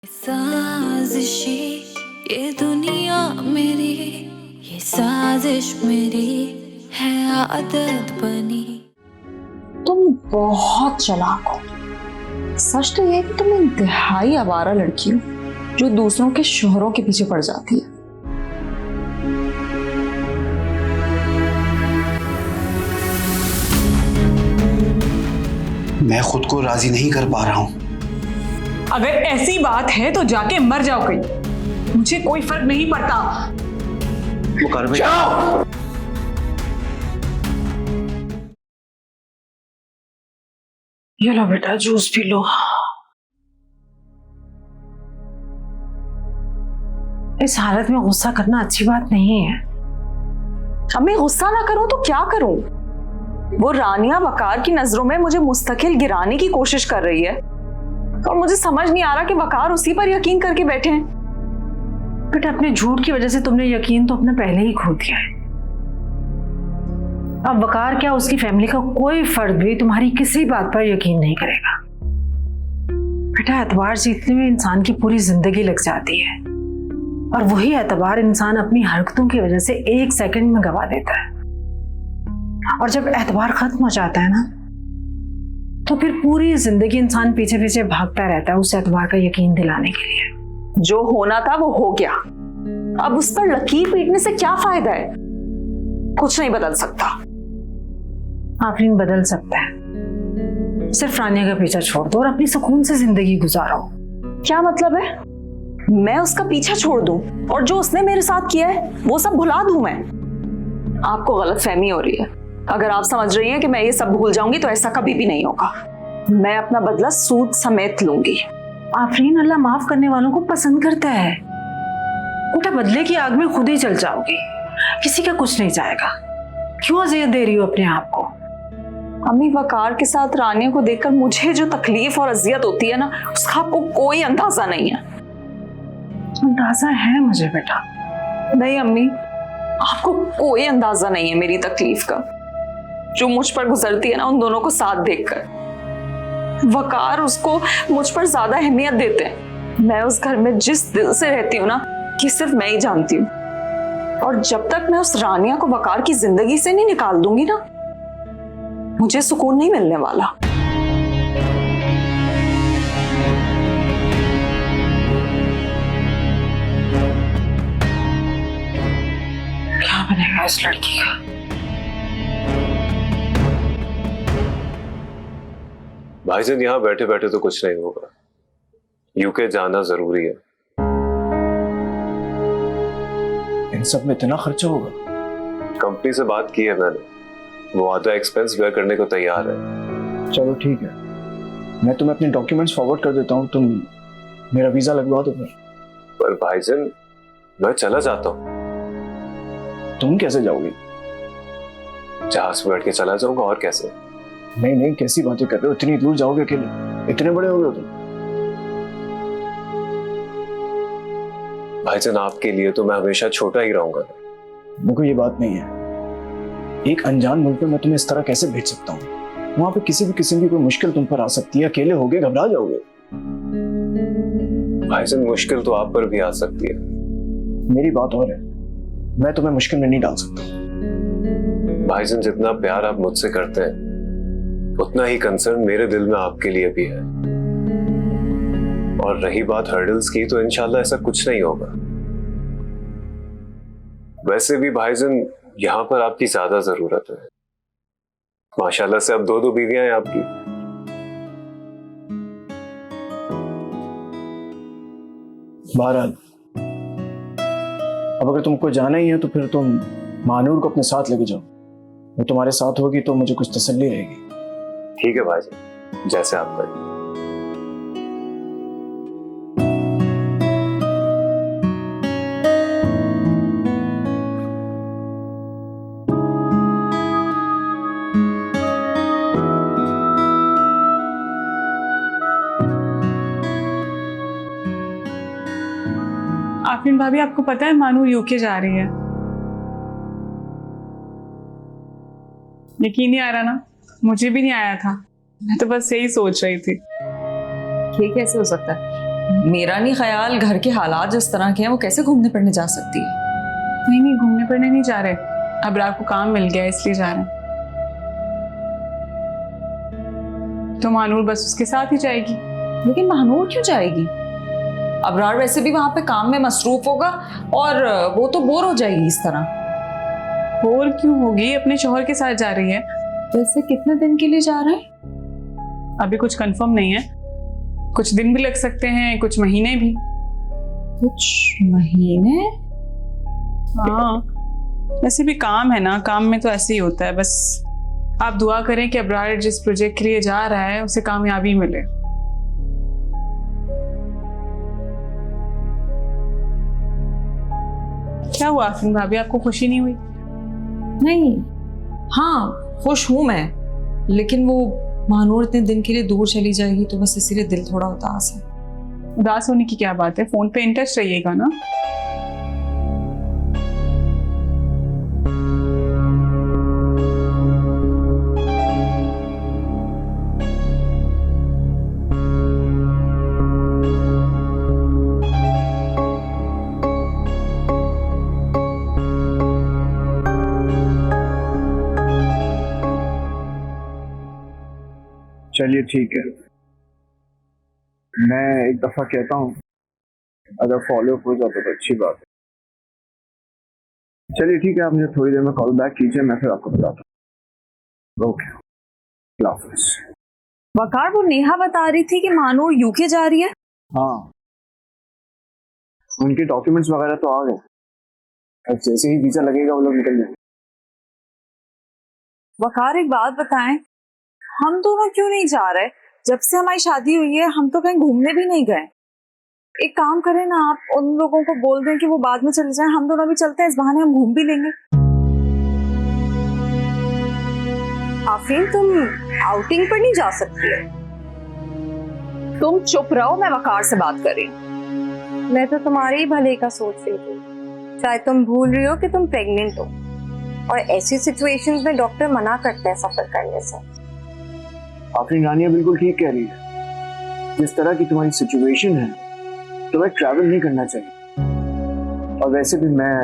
साजिशी ये दुनिया मेरी, ये साजिश मेरी है आदत बनी। तुम बहुत चालाक हो। सच तो यह है कि तुम इंतहाई आवारा लड़की हो जो दूसरों के शोहरों के पीछे पड़ जाती है। मैं खुद को राजी नहीं कर पा रहा हूं। अगर ऐसी बात है तो जाके मर जाओ कहीं, मुझे कोई फर्क नहीं पड़ता। वो कर में जाओ। ये लो बेटा, जूस पी लो। इस हालत में गुस्सा करना अच्छी बात नहीं है। अब मैं गुस्सा ना करूं तो क्या करूं? वो रानिया वकार की नजरों में मुझे मुस्तकिल गिराने की कोशिश कर रही है और मुझे समझ नहीं आ रहा कि वकार उसी पर यकीन करके बैठे हैं। बेटा, अपने झूठ की वजह से तुमने यकीन तो अपने पहले ही खो दिया है। अब वकार क्या, उसकी फैमिली का कोई फर्द भी तुम्हारी किसी बात पर यकीन नहीं करेगा। बेटा, एतबार जीतने में इंसान की पूरी जिंदगी लग जाती है और वही एतबार इंसान अपनी हरकतों की वजह से एक सेकंड में गवा देता है। और जब एतबार खत्म हो जाता है ना, तो फिर पूरी जिंदगी इंसान पीछे पीछे भागता रहता है उस एतबार का यकीन दिलाने के लिए। जो होना था वो हो गया, अब उस पर लकीर पीटने से क्या फायदा है? कुछ नहीं बदल सकता। आफरीन बदल सकता है। सिर्फ रानिया का पीछा छोड़ दो और अपनी सुकून से जिंदगी गुजारो। क्या मतलब है? मैं उसका पीछा छोड़ दूं और जो उसने मेरे साथ किया है वो सब भुला दूं मैं? आपको गलतफहमी हो रही है। अगर आप समझ रही हैं कि मैं ये सब भूल जाऊंगी तो ऐसा कभी भी नहीं होगा। मैं अपना बदला सूद समेत लूंगी। आफरीन, अल्लाह माफ करने वालों को पसंद करता है। बेटा, बदले की आग में खुद ही जल जाओगी, किसी का कुछ नहीं जाएगा। क्यों अजियत दे रही हो अपने आप को? अम्मी, वकार के साथ रानिया को देखकर मुझे जो तकलीफ और अजियत होती है ना, उसका आपको कोई अंदाजा नहीं है। अंदाजा है मुझे बेटा। नहीं अम्मी, आपको कोई अंदाजा नहीं है मेरी तकलीफ का, जो मुझ पर गुजरती है ना उन दोनों को साथ देखकर। वकार उसको मुझ पर ज्यादा अहमियत देते हैं। मैं उस घर में जिस दिल से रहती हूँ ना, कि सिर्फ मैं ही जानती हूँ। और जब तक मैं उस रानिया को वकार की जिंदगी से नहीं निकाल दूंगी ना, मुझे सुकून नहीं मिलने वाला। क्या बनेगा इस लड़की का? भाईजान, यहाँ बैठे बैठे तो कुछ नहीं होगा। यूके जाना जरूरी है। इन सब में इतना खर्चा होगा? कंपनी से बात की है मैंने, वो आधा एक्सपेंस बेयर करने को तैयार है। चलो ठीक है, मैं तुम्हें अपने डॉक्यूमेंट्स फॉरवर्ड कर देता हूँ, तुम मेरा वीजा लगवा दो। पर भाईजान, मैं चला जाता हूँ। तुम कैसे जाओगी? जहाज में बैठ के चला जाऊंगा, और कैसे? नहीं नहीं, कैसी बातें कर रहे हो? इतनी दूर जाओगे अकेले? इतने बड़े हो गए हो तुम। भाईजान, आपके लिए तो मैं हमेशा छोटा ही रहूंगा। देखो, ये बात नहीं है। एक अनजान मुल्क में मैं तुम्हें इस तरह कैसे भेज सकता हूँ? वहां पे किसी भी किस्म की कोई मुश्किल तुम पर आ सकती है। अकेले होगे, घबरा जाओगे। भाईजान, मुश्किल तो आप पर भी आ सकती है। मेरी बात और है, मैं तुम्हें मुश्किल में नहीं डाल सकता। भाईजान, जितना प्यार आप मुझसे करते हैं, उतना ही कंसर्न मेरे दिल में आपके लिए भी है। और रही बात हर्डल्स की, तो इंशाल्लाह ऐसा कुछ नहीं होगा। वैसे भी भाईजान, यहाँ पर आपकी ज्यादा जरूरत है। माशाल्लाह से अब दो बीवियां हैं आपकी। बहरहाल, अब अगर तुमको जाना ही है तो फिर तुम मानूर को अपने साथ लेके जाओ। वो तुम्हारे साथ होगी तो मुझे कुछ तसल्ली रहेगी। ठीक है भाईजान, जैसे आप करें। आफरीन भाभी, आपको पता है मानू यूके जा रही है? यकीन नहीं आ रहा ना? मुझे भी नहीं आया था। मैं तो बस यही सोच रही थी। ये कैसे हो सकता है? मेरा नहीं ख्याल, घर के हालात जिस तरह के हैं वो कैसे घूमने फिरने जा सकती है। नहीं, घूमने फिरने नहीं जा रहे, अबरार को काम मिल गया इसलिए जा रहे हैं। तो महानूर बस उसके साथ ही जाएगी। लेकिन महानूर क्यों जाएगी? अबरार वैसे भी वहां पे काम में मसरूफ होगा और वो तो बोर हो जाएगी इस तरह। और क्यों होगी, अपने शौहर के साथ जा रही है। वैसे कितने दिन के लिए जा रहे हैं? अभी कुछ कंफर्म नहीं है, कुछ दिन भी लग सकते हैं, कुछ महीने भी। कुछ महीने? हाँ, वैसे भी काम है ना, काम में तो ऐसे ही होता है। बस आप दुआ करें कि अबरार जिस प्रोजेक्ट के लिए जा रहा है उसे कामयाबी मिले। क्या हुआ आफरीन भाभी, आपको खुशी नहीं हुई? नहीं, हाँ खुश हूं मैं, लेकिन वो महानूर इतने दिन के लिए दूर चली जाएगी तो बस इसीलिए दिल थोड़ा उदास है। उदास होने की क्या बात है, फोन पे इन टच रहिएगा ना। चलिए ठीक है, मैं एक दफा कहता हूँ, अगर फॉलो अप हो जाता तो अच्छी बात है। चलिए ठीक है, आप मुझे थोड़ी देर में कॉल बैक कीजिए, मैं फिर आपको बताता हूँ। ओके, अल्लाह हाफिज़। वकार, वो नेहा बता रही थी कि महानूर यूके जा रही है। हाँ, उनके डॉक्यूमेंट्स वगैरह तो आ गए, अब जैसे ही वीजा लगेगा वो लोग निकल जाएंगे। वकार, एक बात बताएं, हम दोनों क्यों नहीं जा रहे? जब से हमारी शादी हुई है हम तो कहीं घूमने भी नहीं गए। एक काम करें ना, आप उन लोगों को बोल दें कि वो बाद में चले जाएं, हम दोनों भी चलते हैं, इस बहाने हम घूम भी लेंगे। आफरीन, तुम आउटिंग पर नहीं जा सकती है। तुम चुप रहो, मैं वकार से बात कर रही हूँ। मैं तो तुम्हारे ही भले का सोच रही थी। शायद तुम भूल रही हो कि तुम प्रेग्नेंट हो, और ऐसी सिचुएशंस में डॉक्टर मना करते हैं सफर करने से। आफरीन, रानिया बिल्कुल ठीक कह रही है। जिस तरह की तुम्हारी सिचुएशन है तुम्हें ट्रैवल नहीं करना चाहिए, और वैसे भी मैं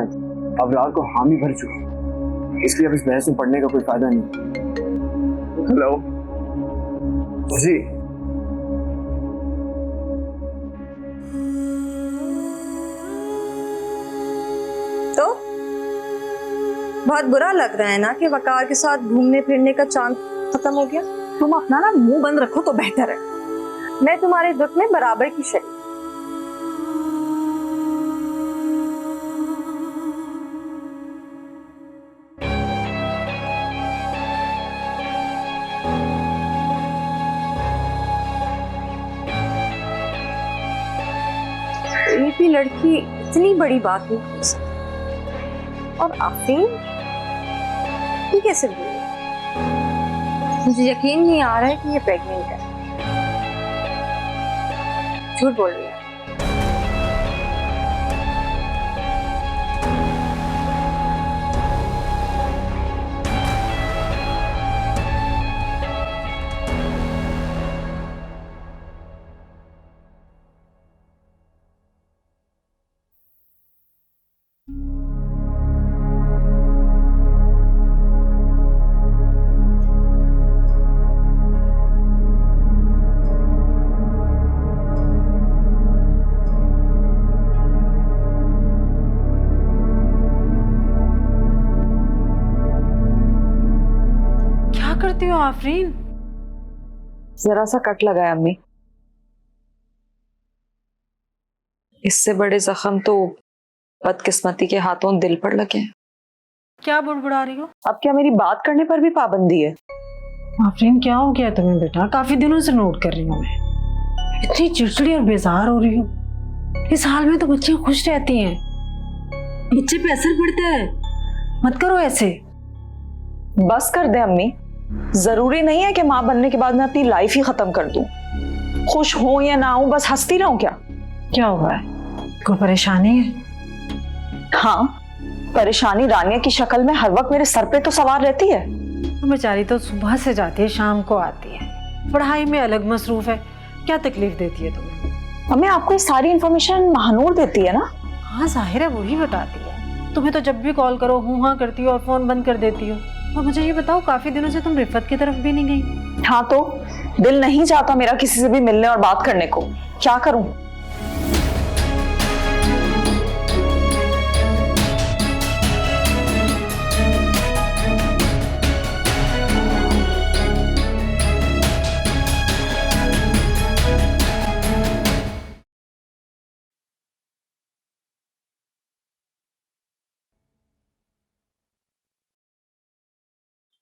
अबरार को हामी भर चुका हूँ, इसलिए अब इस बहस में पढ़ने का कोई फायदा नहीं। हेलो जी, तो बहुत बुरा लग रहा है ना कि वकार के साथ घूमने फिरने का चांस खत्म हो गया। तुम अपना ना मुंह बंद रखो तो बेहतर है। मैं तुम्हारे दुख में बराबर की शरीक। कोई भी लड़की इतनी बड़ी बात नहीं कर सकती, और आफरीन ये कैसे बोली? मुझे यकीन नहीं आ रहा है कि ये प्रेग्नेंट है। झूठ बोल रही है। करती हो आफरीन? जरा सा कट लगाया अम्मी, इससे बड़े जख्म तो बदकिस्मती के हाथों दिल पर लगे। क्या बुड़बुड़ा रही हो? अब क्या मेरी बात करने पर भी पाबंदी है? आफरीन, क्या हो गया तुम्हें बेटा? काफी दिनों से नोट कर रही हूँ मैं, इतनी चिड़चिड़ी और बेजार हो रही हूँ। इस हाल में तो बच्चियां खुश रहती हैं, बच्चे पे असर पड़ता है। मत करो ऐसे। बस कर दे अम्मी, जरूरी नहीं है कि माँ बनने के बाद मैं अपनी लाइफ ही खत्म कर दूं। खुश हूं या ना हूं बस हंसती रहूं क्या? क्या हुआ है? कोई परेशानी है? हाँ, परेशानी रानिया की शक्ल में हर वक्त मेरे सर पे तो सवार रहती है। बेचारी तो सुबह से जाती है, शाम को आती है, पढ़ाई में अलग मसरूफ है, क्या तकलीफ देती है तुम्हें? मम्मी आपको ये सारी इन्फॉर्मेशन महानूर देती है ना? हाँ जाहिर है वही बताती है। तुम्हें तो जब भी कॉल करो हूँ हाँ करती हो और फोन बंद कर देती हो। और मुझे ये बताओ काफी दिनों से तुम रिफत की तरफ भी नहीं गई। हाँ तो दिल नहीं चाहता मेरा किसी से भी मिलने और बात करने को, क्या करूं?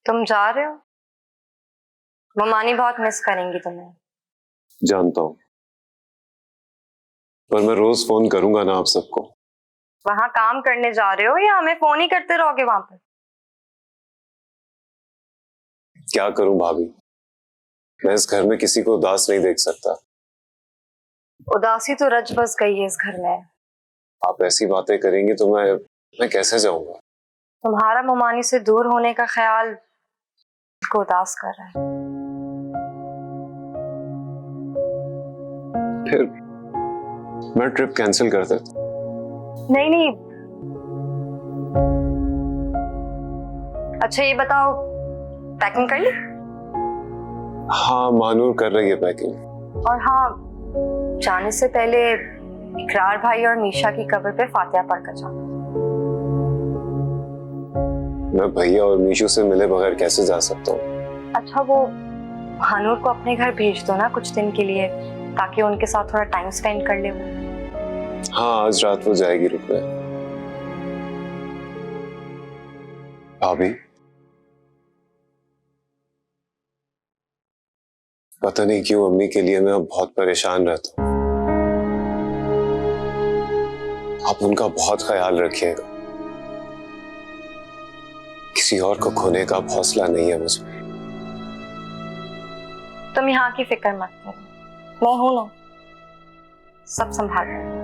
तुम जा रहे हो? ममानी बहुत मिस करेंगी तुम्हें। जानता हूं, पर मैं रोज फोन करूंगा ना आप सबको। वहां काम करने जा रहे हो या हमें फोन ही करते रहोगे वहां पर? क्या करूं भाभी, मैं इस घर में किसी को उदास नहीं देख सकता। उदासी तो रच बस गई है इस घर में। आप ऐसी बातें करेंगी तो मैं कैसे जाऊंगा? तुम्हारा ममानी से दूर होने का ख्याल को उदास कर रहा है। फिर मैं ट्रिप कैंसिल कर देता। नहीं नहीं, अच्छा ये बताओ पैकिंग कर ली? हाँ महानूर कर रही है पैकिंग। और हाँ, जाने से पहले इकरार भाई और मीशा की कब्र पे फातिहा पढ़कर जाना। मैं भैया और मीशू से मिले बगैर कैसे जा सकता हूँ? अच्छा वो महानूर को अपने घर भेज दो ना कुछ दिन के लिए, ताकि उनके साथ थोड़ा टाइम स्पेंड कर ले वो। हाँ आज रात वो जाएगी रुकने। भाभी पता नहीं क्यों अम्मी के लिए मैं अब बहुत परेशान रहता हूँ। आप उनका बहुत ख्याल रखिएगा। किसी और को खोने का हौसला नहीं है मुझे। तुम यहाँ की फिक्र मत करो, मैं हूं ना, सब संभाल रही हूं।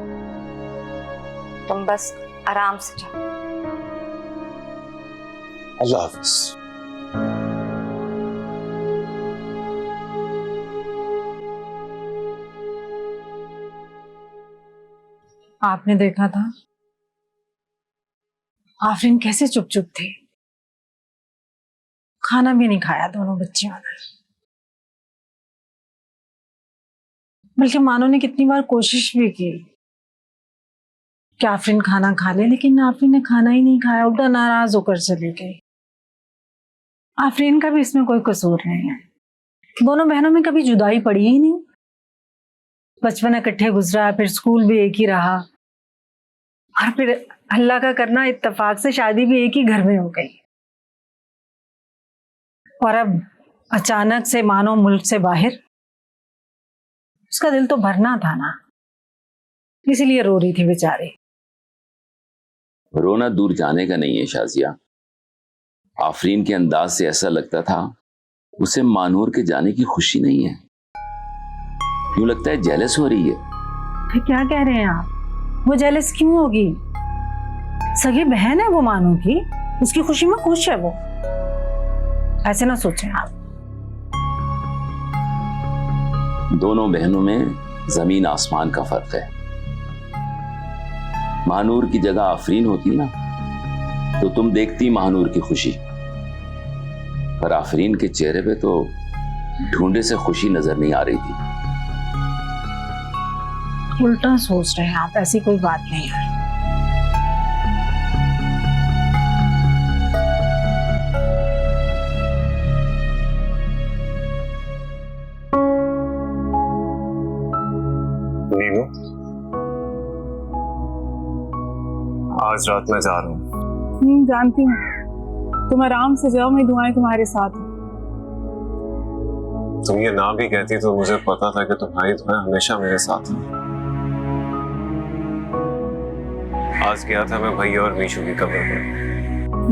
तुम बस आराम से जाओ। अल्लाह हाफिज। आपने देखा था आफरीन कैसे चुप चुप थी, खाना भी नहीं खाया दोनों बच्चियों ने। बल्कि मानो ने कितनी बार कोशिश भी की कि आफरीन खाना खा ले, लेकिन आफरीन ने खाना ही नहीं खाया, उल्टा नाराज होकर चली गई। आफरीन का भी इसमें कोई कसूर नहीं है। दोनों बहनों में कभी जुदाई पड़ी ही नहीं। बचपन इकट्ठे गुजरा, फिर स्कूल भी एक ही रहा, और फिर अल्लाह का करना इत्तेफाक से शादी भी एक ही घर में हो गई। और अब अचानक से मानो मुल्क से बाहर। उसका दिल तो भरना था ना, इसीलिए रो रही थी बेचारी। रोना दूर जाने का नहीं है शाजिया। आफरीन के अंदाज से ऐसा लगता था उसे मानूर के जाने की खुशी नहीं है। यूं लगता है जेलस हो रही है। फिर क्या कह रहे हैं आप? वो जेलस क्यों होगी? सगी बहन है वो मानू की, उसकी खुशी में खुश है वो। ऐसे ना सोचें आप। दोनों बहनों में जमीन आसमान का फर्क है। महानूर की जगह आफरीन होती ना तो तुम देखती महानूर की खुशी, पर आफरीन के चेहरे पे तो ढूंढे से खुशी नजर नहीं आ रही थी। उल्टा सोच रहे हैं आप, ऐसी कोई बात नहीं है। नीनू आज रात मैं जा रहा हूँ। जानती हूँ, तुम आराम से जाओ, मेरी दुआएं तुम्हारे साथ हैं। तुम ये ना भी कहती तो मुझे पता था कि तुम्हारी दुआएं हमेशा मेरे साथ हैं। आज गया था मैं भैया और मीशू की कब्र पर।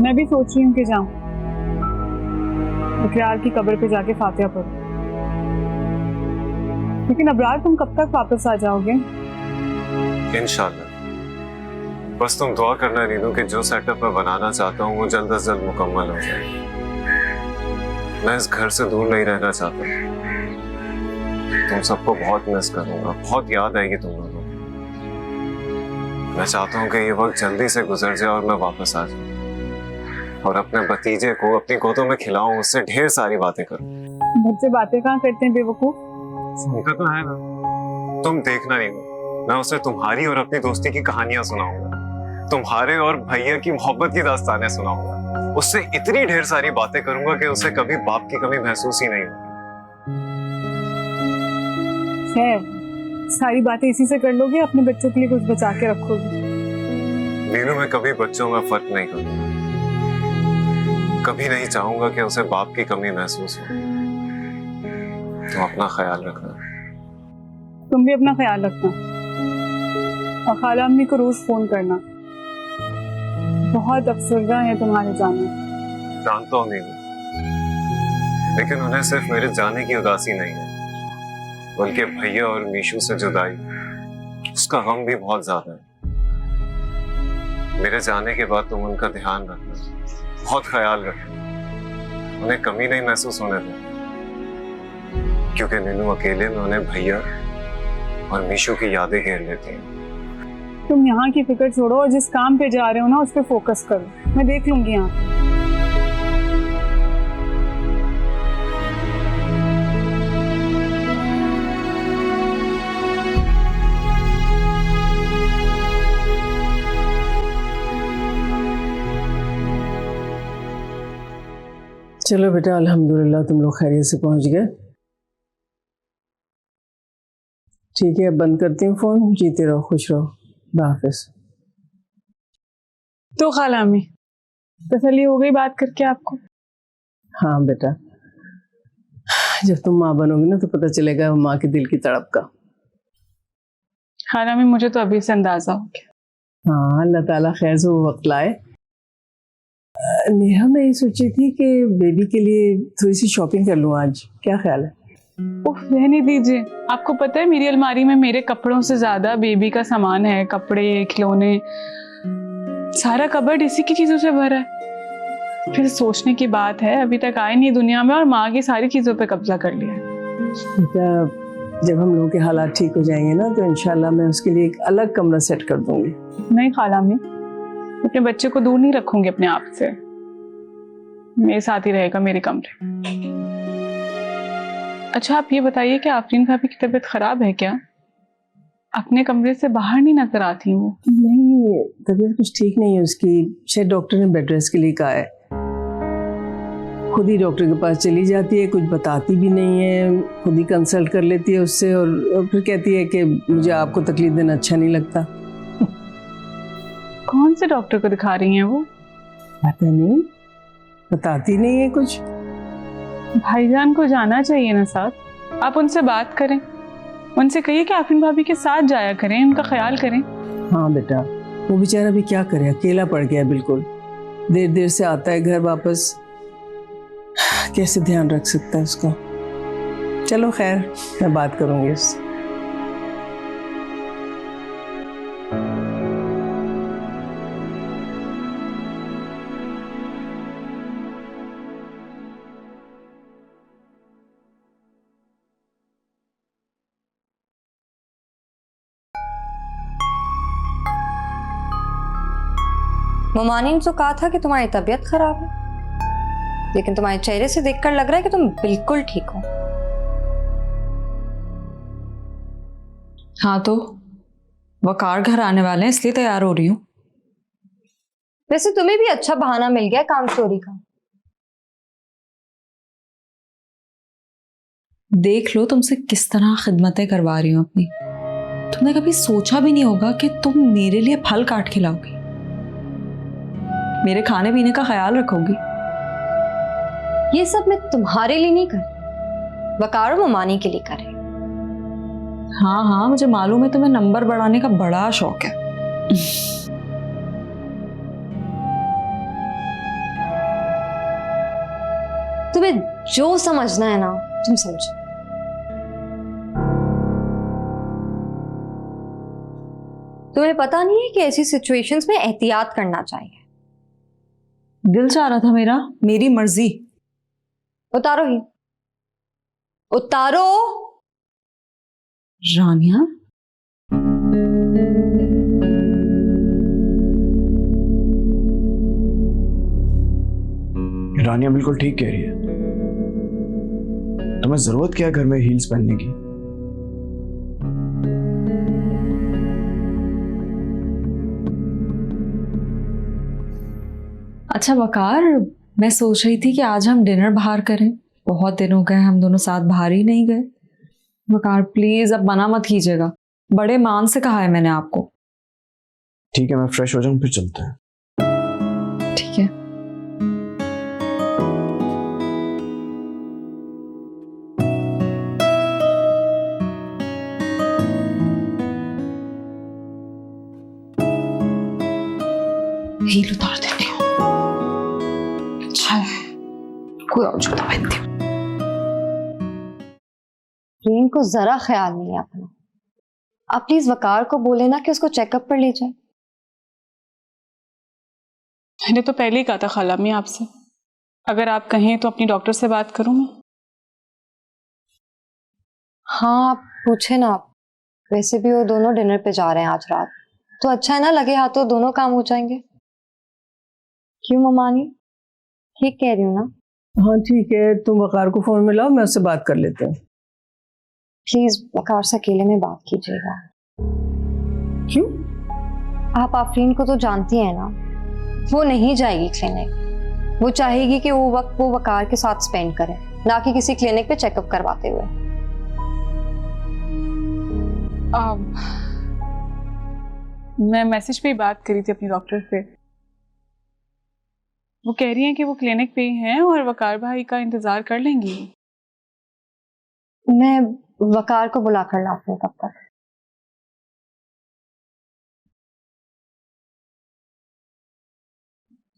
मैं भी सोच रही हूँ कि जाऊं इकरार की कब्र पे जाके फातिहा पढ़ूं। लेकिन अबरार तुम कब तक वापस आ जाओगे? इंशाल्लाह। बस तुम दुआ करना नीनू कि जो सेटअप मैं बनाना चाहता हूँ वो जल्द से जल्द मुकम्मल हो जाए। मैं इस घर से दूर नहीं रहना चाहता, तुम सबको बहुत मिस करूंगा, बहुत याद आएगी तुम लोगों को। मैं चाहता हूँ कि ये वक्त जल्दी से गुजर जाए और मैं वापस आ जाऊँ और अपने भतीजे को अपनी गोदों में खिलाऊं, उससे ढेर सारी बातें करूं। मुझसे बातें कहाँ करते हैं बेवकूफ। सुनता तो है ना, तुम देखना नहीं, मैं उसे तुम्हारी और अपनी दोस्ती की कहानियां सुनाऊंगा, तुम्हारे और भैया की मोहब्बत की दास्तानें सुनाऊंगा, उससे इतनी ढेर सारी बातें करूंगा कि उसे कभी बाप की कमी महसूस ही नहीं होगी। सारी बातें इसी से कर लोगे, अपने बच्चों के लिए कुछ बचा के रखोगे? नीनू, मैं कभी बच्चों में फर्क नहीं करूंगा, कभी नहीं चाहूंगा कि उसे बाप की कमी महसूस हो। तुम अपना ख्याल रखना। तुम भी अपना ख्याल रखना और खाला अम्मी को रोज फोन करना। बहुत अफसरदा है तुम्हारे जाने। जानता हूँ नीनू, लेकिन उन्हें सिर्फ मेरे जाने की उदासी नहीं है, बल्कि भैया और मीशू से जुदाई, उसका गम भी बहुत ज्यादा है। मेरे जाने के बाद तुम उनका ध्यान रखना, बहुत ख्याल रखना, उन्हें कमी नहीं महसूस होने देना, क्योंकि नीनू अकेले में उन्हें भैया और मीशू की यादें घेर लेती हैं। तुम यहाँ की फिक्र छोड़ो और जिस काम पे जा रहे हो ना उस पे फोकस करो, मैं देख लूंगी यहाँ। चलो बेटा, अल्हम्दुलिल्लाह तुम लोग खैरियत से पहुंच गए। ठीक है, अब बंद करती हूँ फोन। जीते रहो, खुश रहो, खुदा हाफिज। तो खाला अम्मी, तसल्ली हो गई बात करके आपको? हाँ बेटा, जब तुम माँ बनोगी ना तो पता चलेगा माँ के दिल की तड़प का। खाला अम्मी, मुझे तो अभी से अंदाजा हो गया। हाँ, अल्लाह ताला खैर से वो वक्त लाए। नेहा, मैं ये सोची थी कि बेबी के लिए थोड़ी सी शॉपिंग कर लूँ आज, क्या ख्याल है? उफ, रहने दीजिए। आपको पता है मेरी अलमारी में मेरे कपड़ों से ज्यादा बेबी का सामान है, कपड़े, खिलौने, सारा कबर्ड इसी की चीजों से भरा है। फिर सोचने की बात है, अभी तक आए नहीं दुनिया में और माँ की सारी चीजों पे कब्जा कर लिया है। बेटा, जब हम लोगों के हालात ठीक हो जाएंगे ना तो इंशाल्लाह मैं उसके लिए एक अलग कमरा सेट कर दूंगी। नहीं खाला में, अपने बच्चे को दूर नहीं रखूंगी अपने आप से, मेरे साथ ही रहेगा मेरे कमरे। अच्छा, आप ये बताइए कि आफरीन भाभी की तबीयत खराब है क्या? अपने कमरे से बाहर नहीं नजर आती वो। नहीं, तबीयत कुछ ठीक नहीं है उसकी, शायद डॉक्टर ने बेड रेस्ट के लिए कहा है। खुद ही डॉक्टर के पास चली जाती है, कुछ बताती भी नहीं है, खुद ही कंसल्ट कर लेती है उससे और फिर कहती है कि मुझे आपको तकलीफ देना अच्छा नहीं लगता। कौन से डॉक्टर को दिखा रही हैं वो? पता नहीं, बताती नहीं है कुछ। भाईजान को जाना चाहिए ना साथ, आप उनसे बात करें, उनसे कहिए कि आफरीन भाभी के साथ जाया करें, उनका ख्याल करें। हाँ बेटा, वो बेचारा भी क्या करे, अकेला पड़ गया बिल्कुल, देर देर से आता है घर वापस, कैसे ध्यान रख सकता है उसका। चलो खैर, मैं बात करूंगी उससे। ममानी ने तो कहा था कि तुम्हारी तबीयत खराब है, लेकिन तुम्हारे चेहरे से देखकर लग रहा है कि तुम बिल्कुल ठीक हो। हाँ, तो वकार घर आने वाले हैं इसलिए तैयार हो रही हूँ। वैसे तुम्हें भी अच्छा बहाना मिल गया काम चोरी का। देख लो तुमसे किस तरह खिदमतें करवा रही हूँ अपनी। तुमने कभी सोचा भी नहीं होगा कि तुम मेरे लिए फल काट के लाओगी, मेरे खाने पीने का ख्याल रखोगी। ये सब मैं तुम्हारे लिए नहीं कर, वकार और ममानी के लिए करे। हाँ हाँ, मुझे मालूम है तुम्हें नंबर बढ़ाने का बड़ा शौक है। तुम्हें जो समझना है ना तुम समझो। तुम्हें पता नहीं है कि ऐसी सिचुएशंस में एहतियात करना चाहिए। दिल चाह रहा था मेरा, मेरी मर्जी। उतारो ही, उतारो। रानिया, रानिया बिल्कुल ठीक कह रही है। तुम्हें जरूरत क्या है घर में हील्स पहनने की? अच्छा वकार, मैं सोच रही थी कि आज हम डिनर बाहर करें। बहुत दिन हो गए हम दोनों साथ बाहर ही नहीं गए। वकार प्लीज अब मना मत कीजिएगा, बड़े मान से कहा है मैंने आपको। ठीक है, मैं फ्रेश हो जाऊं फिर चलते हैं। ठीक है। हील उतार देती हूँ। अच्छा है, कोई और जूता पहनती हूँ। रेन को जरा ख्याल नहीं है अपना। आप प्लीज वकार को बोले ना कि उसको चेकअप पर ले जाए। मैंने तो पहले ही कहा था खाला मी आपसे, अगर आप कहें तो अपनी डॉक्टर से बात करूं मैं। हाँ आप पूछे ना आप। वैसे भी वो दोनों डिनर पे जा रहे हैं आज रात, तो अच्छा है ना, लगे हाथों दोनों काम हो जाएंगे। क्यों ममानी, ठीक कह रही हूँ ना? हाँ ठीक है, तुम वकार को फोन मिलाओ, मैं उससे बात कर लेता हूँ। प्लीज वकार से अकेले में बात कीजिएगा। क्यों? आप आफरीन को तो जानती हैं ना, वो नहीं जाएगी क्लिनिक। वो चाहेगी कि वो वक्त वो वकार के साथ स्पेंड करे, ना कि किसी क्लिनिक पे चेकअप करवाते हुए। मैं मैसेज पे ही बात करी थी अपनी डॉक्टर से। वो कह रही हैं कि वो क्लिनिक पे ही हैं और वकार भाई का इंतजार कर लेंगी। मैं वकार को बुला कर लाती हूँ तब तक।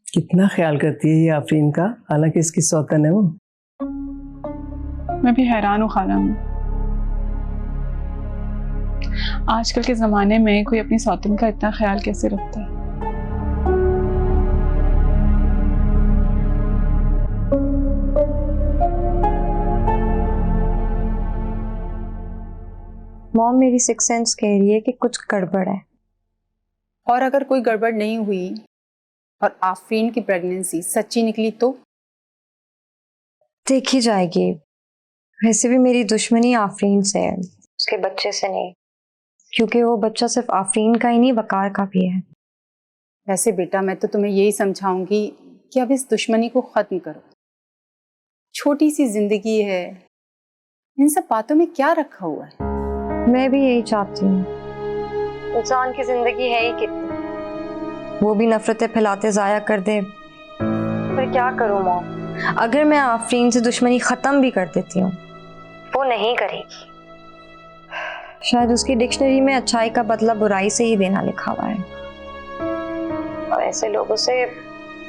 कितना ख्याल करती है ये आफरीन का, हालांकि इसकी सौतन है वो। मैं भी हैरान हूँ खाला में, आजकल के जमाने में कोई अपनी सौतन का इतना ख्याल कैसे रखता है। मॉम मेरी सिक्स सेंस कह रही है कि कुछ गड़बड़ है। और अगर कोई गड़बड़ नहीं हुई और आफरीन की प्रेगनेंसी सच्ची निकली तो? देखी जाएगी। वैसे भी मेरी दुश्मनी आफरीन से है, उसके बच्चे से नहीं, क्योंकि वो बच्चा सिर्फ आफरीन का ही नहीं वकार का भी है। वैसे बेटा मैं तो तुम्हें यही समझाऊंगी कि अब इस दुश्मनी को खत्म करो। छोटी सी जिंदगी है, इन सब बातों में क्या रखा हुआ है? मैं भी यही चाहती हूँ। इंसान की जिंदगी है ही कितनी, वो भी नफरतें फैलाते जाया कर दे। पर क्या करूँ मॉम, अगर मैं आफरीन से दुश्मनी खत्म भी कर देती हूँ, वो नहीं करेगी। शायद उसकी डिक्शनरी में अच्छाई का बदला बुराई से ही देना लिखा हुआ है, और ऐसे लोगों से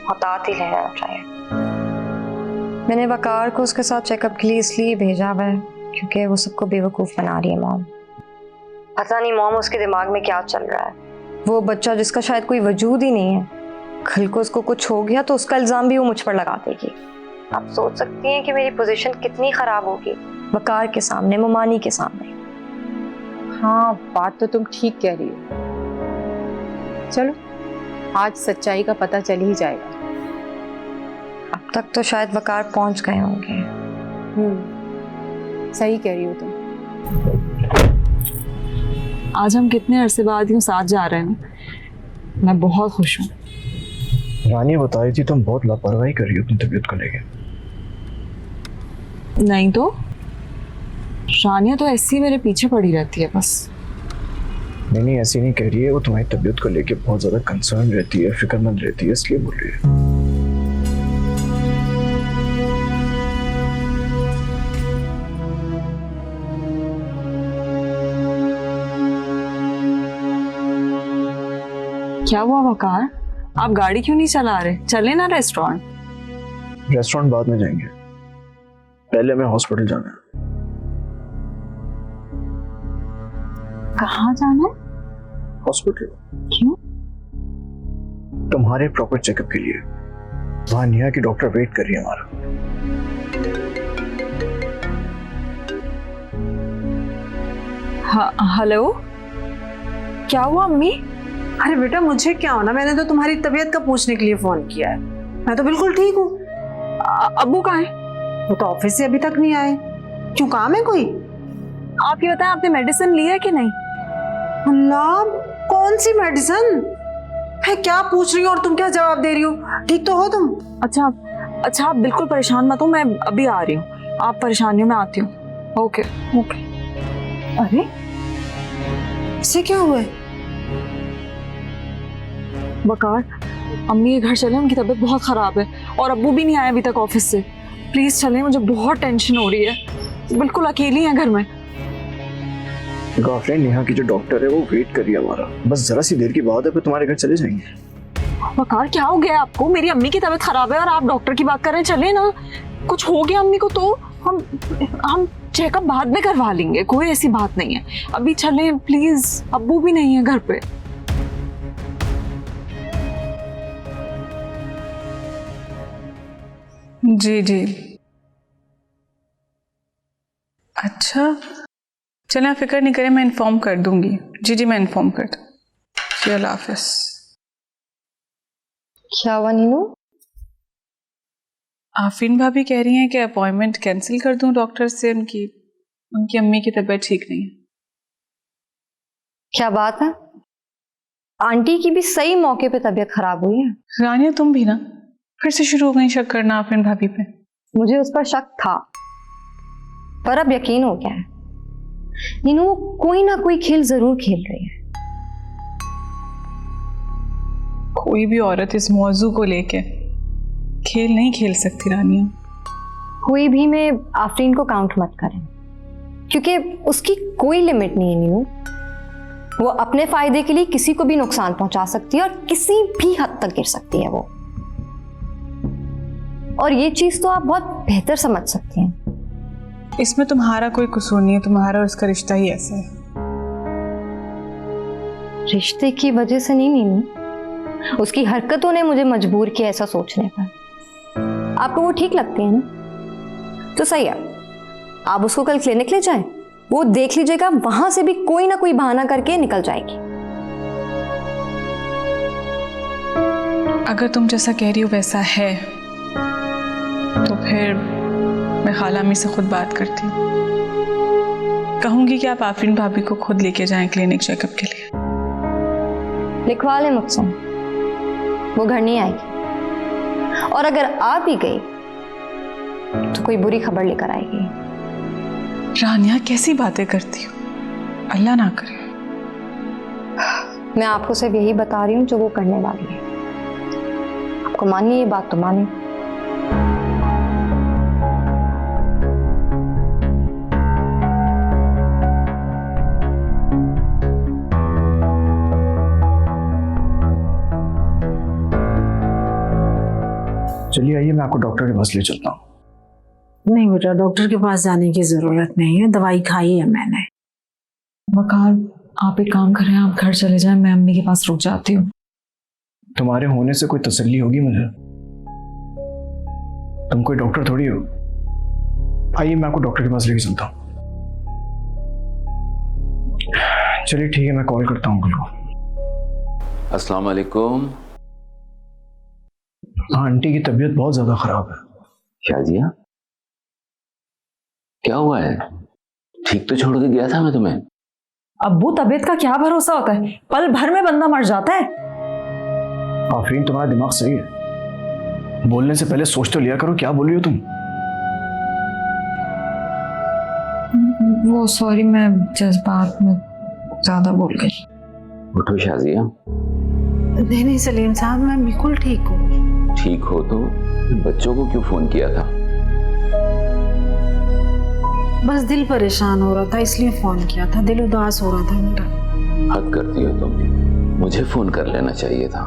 हतात ही लेना चाहिए। मैंने वकार को उसके साथ चेकअप के लिए इसलिए भेजा हुआ है क्योंकि वो सबको बेवकूफ बना रही है मॉम। पता नहीं मॉम उसके दिमाग में क्या चल रहा है। वो बच्चा जिसका शायद कोई वजूद ही नहीं है, कल को उसको कुछ हो गया तो उसका इल्जाम भी वो मुझ पर लगा देगी। आप सोच सकती हैं कि मेरी पोजीशन कितनी खराब होगी वकार के सामने, मुमानी के सामने। हाँ बात तो तुम ठीक कह रही हो। चलो आज सच्चाई का पता चल ही जाएगा। अब तक तो शायद वकार पहुंच गए होंगे। सही कह रही हो तुम। आज हम कितने अरसे बाद यूं साथ जा रहे हैं, मैं बहुत खुश हूँ। रानी बता रही थी तुम बहुत लापरवाही कर रही हो अपनी तबीयत को लेके। नहीं तो रानिया तो ऐसी मेरे पीछे पड़ी रहती है बस। नहीं ऐसी नहीं कह रही है, वो तुम्हारी तबीयत को लेके बहुत ज्यादा कंसर्न रहती है, फिक्रमंद रहती है, इसलिए बोल रही है। क्या हुआ वकार, आप गाड़ी क्यों नहीं चला रहे? चले ना रेस्टोरेंट। रेस्टोरेंट बाद में जाएंगे, पहले हमें हॉस्पिटल जाना है। कहाँ जाना है? हॉस्पिटल। क्यों? तुम्हारे प्रॉपर चेकअप के लिए। वहां नेहा की डॉक्टर वेट कर रही है हमारा। हाँ हेलो, क्या हुआ अम्मी? अरे बेटा मुझे क्या होना, मैंने तो तुम्हारी तबीयत का पूछने के लिए फोन किया है। मैं तो बिल्कुल ठीक हूँ। अब्बू कहाँ है? वो तो ऑफिस से अभी तक नहीं आए। क्यों, काम है कोई? आप ये बताएं, आपने मेडिसिन ली है कि नहीं? अल्लाह, कौन सी मेडिसिन? मैं क्या पूछ रही हूँ और तुम क्या जवाब दे रही हो? ठीक तो हो तुम? अच्छा अच्छा, आप बिल्कुल परेशान मत हो, मैं अभी आ रही हूँ। आप परेशान हो, मैं आती हूँ। Okay okay. अरे इसे क्या हुआ है? वकार, अम्मी के घर चले, उनकी तबीयत बहुत खराब है और अब्बू भी नहीं आए अभी तक ऑफिस से। प्लीज चलें, मुझे बहुत टेंशन हो रही है। बिल्कुल अकेली हैं घर में। गर्लफ्रेंड नेहा की जो डॉक्टर है वो वेट कर रही है हमारा, बस जरा सी देर की बात है, फिर तुम्हारे घर चले जाएंगे। वकार, क्या हो गया आपको? मेरी अम्मी की तबीयत खराब है और आप डॉक्टर की बात कर रहे हैं। चले ना, कुछ हो गया अम्मी को तो हम चेकअप बाद में करवा लेंगे, कोई ऐसी बात नहीं है। अभी चलें प्लीज, अब्बू भी नहीं है घर पे। जी जी, अच्छा चलें, आप फिक्र नहीं करें, मैं इन्फॉर्म कर दूंगी। जी जी, मैं इन्फॉर्म कर दूँ। जी, अल्लाह हाफिज। क्या हुआ नीनू? आफरीन भाभी कह रही हैं कि अपॉइंटमेंट कैंसिल कर दूं डॉक्टर से, उनकी अम्मी की तबीयत ठीक नहीं है। क्या बात है? आंटी की भी सही मौके पे तबीयत खराब हुई है। रानिया, तुम भी ना फिर से शुरू हो गई शक करना आफरीन भाभी पे। मुझे उस पर शक था, पर अब यकीन हो गया है। नीनू वो कोई ना कोई खेल जरूर खेल रही है। कोई भी औरत इस मौजू को लेके खेल नहीं खेल सकती रानिया। कोई भी में आफरीन को काउंट मत करें, क्योंकि उसकी कोई लिमिट नहीं है नीनू। वो अपने फायदे के लिए किसी को भी नुकसान पहुंचा सकती है और किसी भी हद तक गिर सकती है वो। और ये चीज तो आप बहुत बेहतर समझ सकती हैं। इसमें तुम्हारा कोई कसूर नहीं है, तुम्हारा और उसका रिश्ता ही ऐसा है। रिश्ते की वजह से नहीं नीनू, उसकी हरकतों ने मुझे मजबूर किया ऐसा सोचने पर। आपको वो ठीक लगती है ना, तो सही है, आप उसको कल क्लिनिक ले जाएं, वो देख लीजिएगा, वहां से भी कोई ना कोई बहाना करके निकल जाएगी। अगर तुम जैसा कह रही हो वैसा है तो फिर मैं खाला अम्मी से खुद बात करती हूँ। कहूंगी कि आप आफरीन भाभी को खुद लेके जाएं क्लिनिक चेकअप के लिए। लिखवा ले मुझसे, वो घर नहीं आएगी, और अगर आ भी गई तो कोई बुरी खबर लेकर आएगी। रानिया, कैसी बातें करती हो, अल्लाह ना करे। मैं आपको सिर्फ यही बता रही हूँ जो वो करने वाली है। आपको मानिए ये बात तो मानिए। चलिए आइए, मैं आपको डॉक्टर के पास ले चलता हूँ। नहीं बेटा, डॉक्टर के पास जाने की जरूरत नहीं है, दवाई खाई है मैंने। वकार, आप एक काम करें, आप घर चले जाएं, मैं अम्मी के पास रुक जाती हूँ। तुम्हारे होने से कोई तसल्ली होगी मुझे? तुम कोई डॉक्टर थोड़ी हो। आइए, मैं आपको डॉक्टर के पास लेके चलता हूँ। चलिए ठीक है, मैं कॉल करता हूँ अंकल को। अस्सलाम वालेकुम। हाँ, आंटी की तबीयत बहुत ज्यादा खराब है। शाजिया, क्या हुआ है? ठीक तो छोड़ के गया था मैं तुम्हें। अब्बू, तबीयत का क्या भरोसा होता है, पल भर में बंदा मर जाता है। आफरीन, तुम्हारा दिमाग सही है, बोलने से पहले सोच तो लिया करो, क्या बोल रही हो तुम? वो सॉरी, मैं जज्बात में ज्यादा बोल गई। उठो शाजिया। नहीं नहीं सलीम साहब, मैं बिल्कुल ठीक हूँ। ठीक हो तो बच्चों को क्यों फोन किया था? बस दिल परेशान हो रहा था इसलिए फोन किया था, दिल उदास हो रहा था मेरा। हद करती हो तुम, मुझे फोन कर लेना चाहिए था।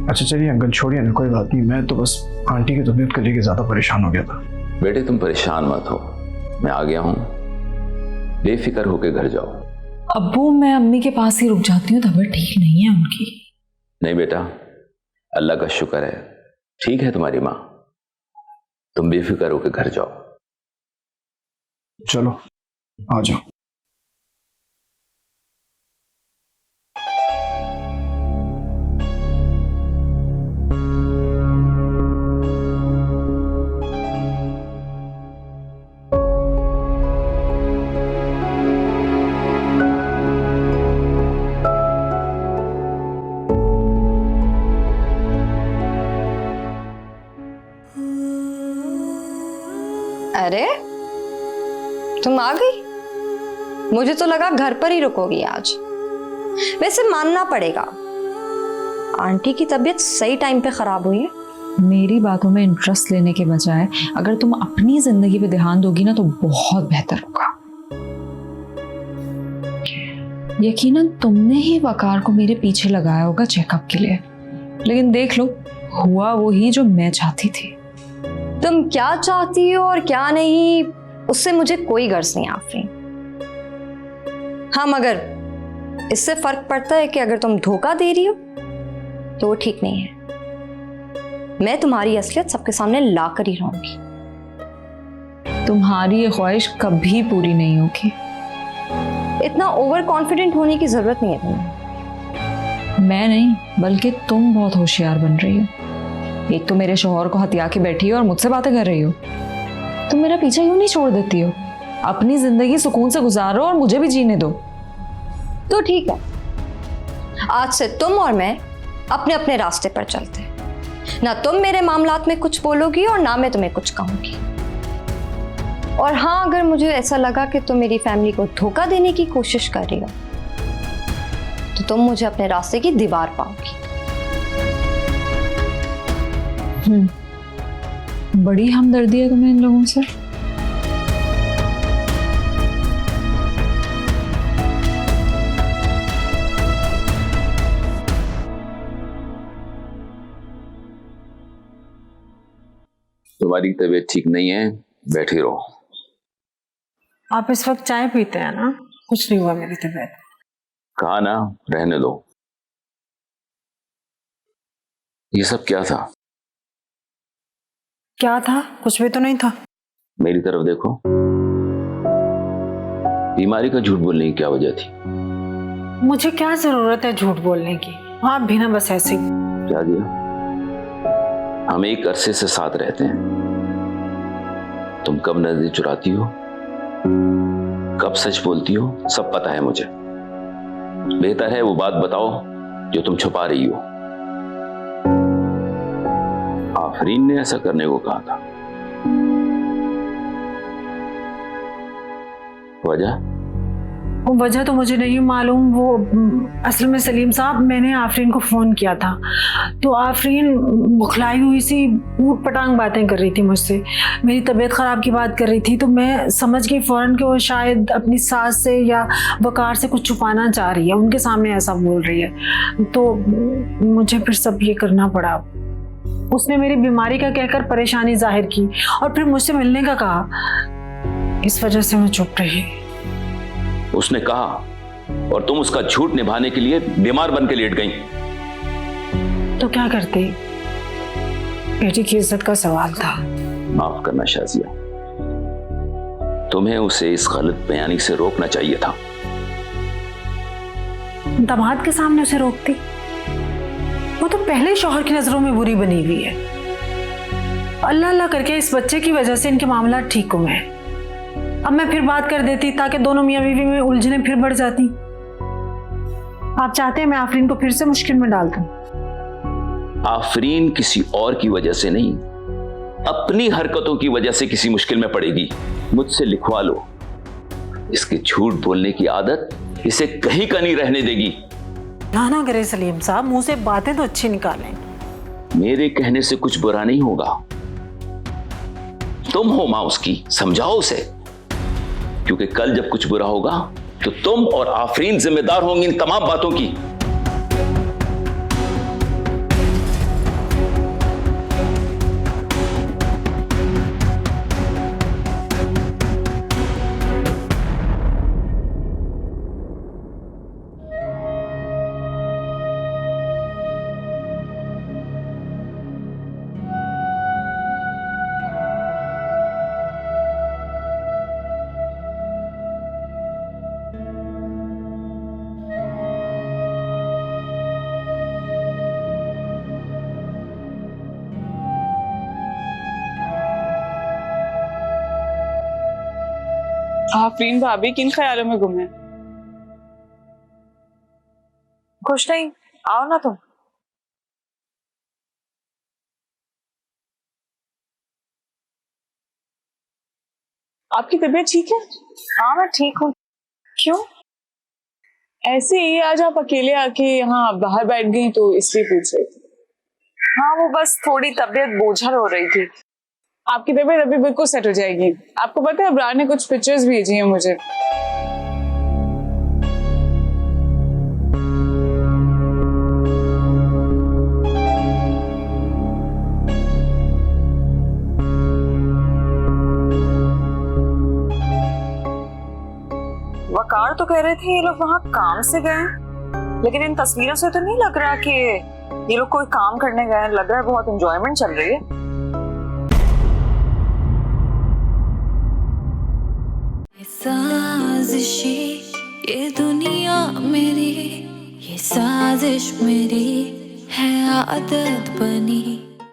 अच्छा चलिए अंकल, छोड़िए ना, कोई बात नहीं। मैं तो बस आंटी की तबीयत को लेकर ज्यादा परेशान हो गया था। बेटे तुम परेशान मत हो, मैं आ गया हूँ, बेफिक्र होकर घर जाओ। अब्बू, मैं अम्मी के पास ही रुक जाती हूँ, तबीयत ठीक नहीं है उनकी। नहीं बेटा, अल्लाह का शुक्र है ठीक है तुम्हारी माँ, तुम बेफिक्र होकर घर जाओ। चलो आ जाओ। अरे तुम आ गई? मुझे तो लगा घर पर ही रुकोगी आज। वैसे मानना पड़ेगा, आंटी की तबीयत सही टाइम पे खराब हुई है। मेरी बातों में इंटरेस्ट लेने के बजाय अगर तुम अपनी जिंदगी पे ध्यान दोगी ना तो बहुत बेहतर होगा। यकीनन तुमने ही वकार को मेरे पीछे लगाया होगा चेकअप के लिए, लेकिन देख लो हुआ वही जो मैं चाहती थी। तुम क्या चाहती हो और क्या नहीं उससे मुझे कोई गर्ज नहीं आफरीन। हाँ, मगर इससे फर्क पड़ता है कि अगर तुम धोखा दे रही हो तो वो ठीक नहीं है। मैं तुम्हारी असलियत सबके सामने ला कर ही रहूंगी। तुम्हारी ये ख्वाहिश कभी पूरी नहीं होगी। इतना ओवर कॉन्फिडेंट होने की जरूरत नहीं है तुम्हें। मैं नहीं बल्कि तुम बहुत होशियार बन रही हो। एक तो मेरे शौहर को हथिया के बैठी हो और मुझसे बातें कर रही हो। तुम मेरा पीछा यूं नहीं छोड़ देती हो, अपनी जिंदगी सुकून से गुजारो और मुझे भी जीने दो। तो ठीक है, आज से तुम और मैं अपने अपने रास्ते पर चलते हैं। ना तुम मेरे मामलात में कुछ बोलोगी और ना मैं तुम्हें कुछ कहूंगी। और हाँ, अगर मुझे ऐसा लगा कि तुम मेरी फैमिली को धोखा देने की कोशिश कर रही हो तो तुम मुझे अपने रास्ते की दीवार पाओगी। बड़ी हमदर्दी है तुम्हें इन लोगों से। तुम्हारी तबीयत ठीक नहीं है, बैठी रहो। आप इस वक्त चाय पीते हैं ना? कुछ नहीं हुआ मेरी तबीयत। कहा ना रहने दो। ये सब क्या था? क्या था? कुछ भी तो नहीं था। मेरी तरफ देखो। बीमारी का झूठ बोलने की क्या वजह थी? मुझे क्या जरूरत है झूठ बोलने की? आप भी ना बस ऐसे ही। क्या दिया? हम एक अरसे से साथ रहते हैं। तुम कब नजर चुराती हो, कब सच बोलती हो, सब पता है मुझे। बेहतर है वो बात बताओ जो तुम छुपा रही हो। आफरीन ने ऐसा करने को कहा था। वजह? वो वजह तो मुझे नहीं मालूम। वो असल में सलीम साहब, मैंने आफरीन को फ़ोन किया था तो आफरीन बुखलाई हुई सी ऊट पटांग बातें कर रही थी मुझसे। मेरी तबीयत ख़राब की बात कर रही थी तो मैं समझ गई फ़ौरन कि वो शायद अपनी सास से या वकार से कुछ छुपाना चाह रही है, उनके सामने ऐसा बोल रही है। तो मुझे फिर सब ये करना पड़ा। उसने मेरी बीमारी का कहकर परेशानी जाहिर की और फिर मुझसे मिलने का कहा। इस वजह से मैं चुप रही। उसने कहा और तुम उसका झूठ निभाने के लिए बीमार बन के लेट गई। तो क्या करती? बेटी की इज्जत का सवाल था। माफ करना शाजिया, तुम्हें उसे इस गलत बयानी से रोकना चाहिए था। दामाद के सामने उसे रोकती? वो तो पहले शौहर की नजरों में बुरी बनी हुई है। अल्लाह अल्लाह करके इस बच्चे की वजह से इनके मामला ठीक हुए हैं। अब मैं फिर बात कर देती ताकि दोनों मियां बीवी में उलझने फिर बढ़ जाती। आप चाहते हैं मैं आफरीन को फिर से मुश्किल में डाल दूं? आफरीन किसी और की वजह से नहीं, अपनी हरकतों की वजह से किसी मुश्किल में पड़ेगी। मुझसे लिखवा लो। इसके झूठ बोलने की आदत इसे कहीं का नहीं रहने देगी। ना करे सलीम साहब, मुंह से बातें तो अच्छी निकालें। मेरे कहने से कुछ बुरा नहीं होगा। तुम हो मां उसकी, समझाओ उसे। क्योंकि कल जब कुछ बुरा होगा तो तुम और आफरीन जिम्मेदार होंगी इन तमाम बातों की। आफरीन भाभी किन ख्यालों में गुम है? कुछ नहीं, आओ ना तुम। आपकी तबीयत ठीक है? हाँ मैं ठीक हूँ। क्यों? ऐसे ही आज आप अकेले आके यहाँ बाहर बैठ गई तो इसलिए पूछ रही थी। हाँ वो बस थोड़ी तबीयत बोझल हो रही थी। आपकी तबीयत अभी बिल्कुल सेट हो जाएगी। आपको पता है अब्रार ने कुछ पिक्चर्स भेजी हैं मुझे। वकार तो कह रहे थे ये लोग वहाँ काम से गए हैं, लेकिन इन तस्वीरों से तो नहीं लग रहा कि ये लोग कोई काम करने गए हैं। लग रहा है बहुत एंजॉयमेंट चल रही है। ये साजिशी, ये दुनिया मेरी, ये साजिश मेरी है आदत बनी।